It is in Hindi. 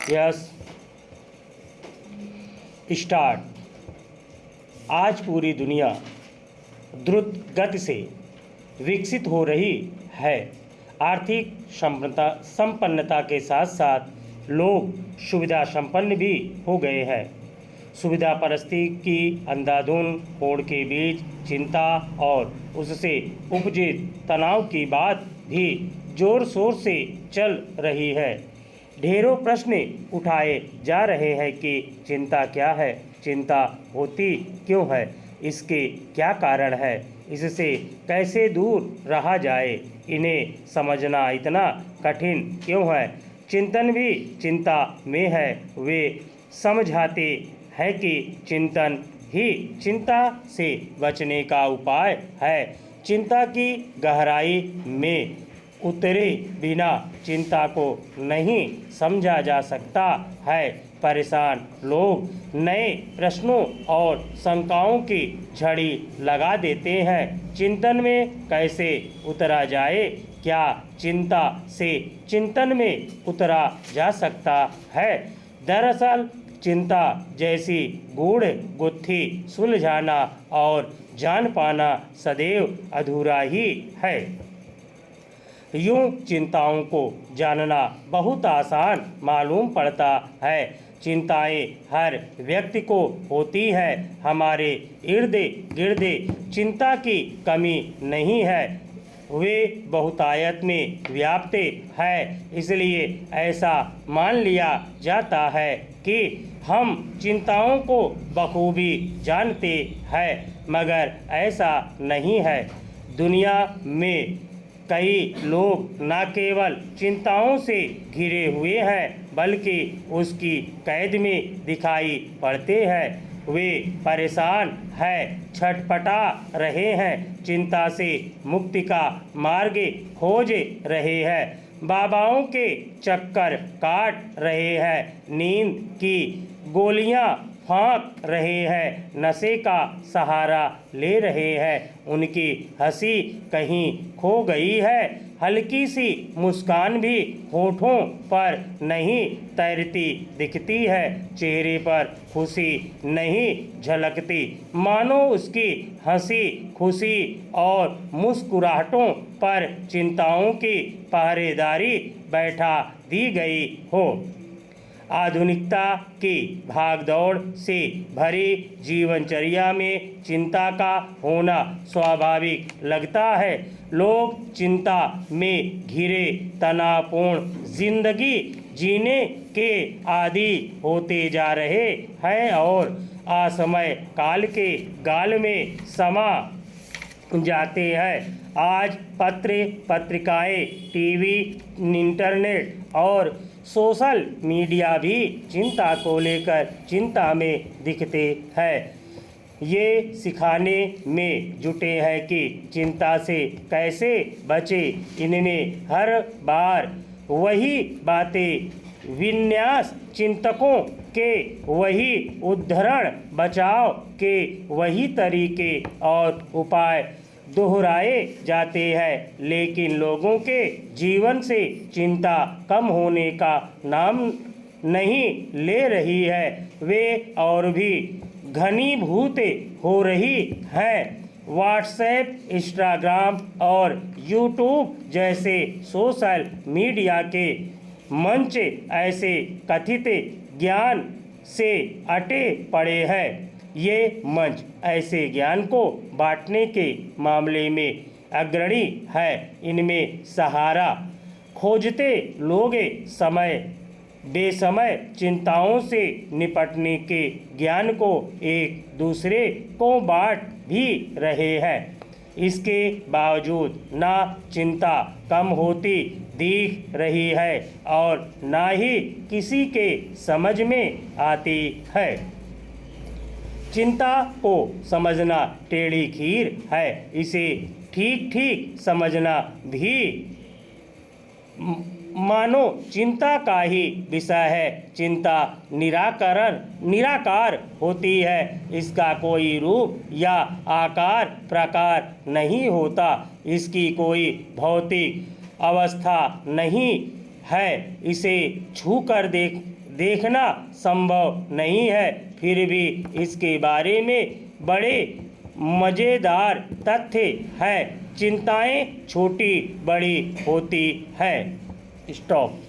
Yes start. आज पूरी दुनिया द्रुत गति से विकसित हो रही है। आर्थिक संपन्नता के साथ साथ लोग सुविधा संपन्न भी हो गए हैं। सुविधा परस्ती की अंधाधुंध होड़ के बीच चिंता और उससे उपजे तनाव की बात भी जोर शोर से चल रही है। ढेरों प्रश्न उठाए जा रहे हैं कि चिंता क्या है, चिंता होती क्यों है, इसके क्या कारण है, इससे कैसे दूर रहा जाए, इन्हें समझना इतना कठिन क्यों है। चिंतन भी चिंता में है। वे समझाते हैं कि चिंतन ही चिंता से बचने का उपाय है। चिंता की गहराई में उतरे बिना चिंता को नहीं समझा जा सकता है। परेशान लोग नए प्रश्नों और शंकाओं की झड़ी लगा देते हैं। चिंतन में कैसे उतरा जाए? क्या चिंता से चिंतन में उतरा जा सकता है? दरअसल चिंता जैसी गूढ़ गुत्थी सुलझाना और जान पाना सदैव अधूरा ही है। यूं चिंताओं को जानना बहुत आसान मालूम पड़ता है। चिंताएं हर व्यक्ति को होती है। हमारे इर्द गिर्द चिंता की कमी नहीं है। वे बहुतायत में व्याप्त है। इसलिए ऐसा मान लिया जाता है कि हम चिंताओं को बखूबी जानते हैं, मगर ऐसा नहीं है। दुनिया में कई लोग न केवल चिंताओं से घिरे हुए हैं, बल्कि उसकी कैद में दिखाई पड़ते हैं। वे परेशान हैं, छटपटा रहे हैं, चिंता से मुक्ति का मार्ग खोज रहे हैं, बाबाओं के चक्कर काट रहे हैं, नींद की गोलियां फांक रहे हैं, नशे का सहारा ले रहे हैं। उनकी हंसी कहीं खो गई है। हल्की सी मुस्कान भी होठों पर नहीं तैरती दिखती है। चेहरे पर खुशी नहीं झलकती, मानो उसकी हंसी खुशी और मुस्कुराहटों पर चिंताओं की पहरेदारी बैठा दी गई हो। आधुनिकता की भागदौड़ से भरी जीवनचर्या में चिंता का होना स्वाभाविक लगता है। लोग चिंता में घिरे तनावपूर्ण जिंदगी जीने के आदी होते जा रहे हैं और असमय काल के गाल में समा जाते हैं। आज पत्र पत्रिकाएं, टीवी, इंटरनेट और सोशल मीडिया भी चिंता को लेकर चिंता में दिखते हैं। ये सिखाने में जुटे हैं कि चिंता से कैसे बचें। इनमें हर बार वही बातें, विन्यास चिंतकों के वही उद्धरण, बचाव के वही तरीके और उपाय दोहराए जाते हैं, लेकिन लोगों के जीवन से चिंता कम होने का नाम नहीं ले रही है। वे और भी घनीभूत हो रही हैं। व्हाट्सएप, इंस्टाग्राम और यूट्यूब जैसे सोशल मीडिया के मंच ऐसे कथित ज्ञान से अटे पड़े हैं। ये मंच ऐसे ज्ञान को बांटने के मामले में अग्रणी है। इनमें सहारा खोजते लोग समय बेसमय चिंताओं से निपटने के ज्ञान को एक दूसरे को बांट भी रहे हैं। इसके बावजूद ना चिंता कम होती दिख रही है और ना ही किसी के समझ में आती है। चिंता को समझना टेढ़ी खीर है। इसे ठीक ठीक समझना भी मानो चिंता का ही विषय है। चिंता निराकार होती है। इसका कोई रूप या आकार प्रकार नहीं होता। इसकी कोई भौतिक अवस्था नहीं है। इसे छू कर देखना संभव नहीं है, फिर भी इसके बारे में बड़े मज़ेदार तथ्य है। चिंताएं छोटी बड़ी होती है। स्टॉप।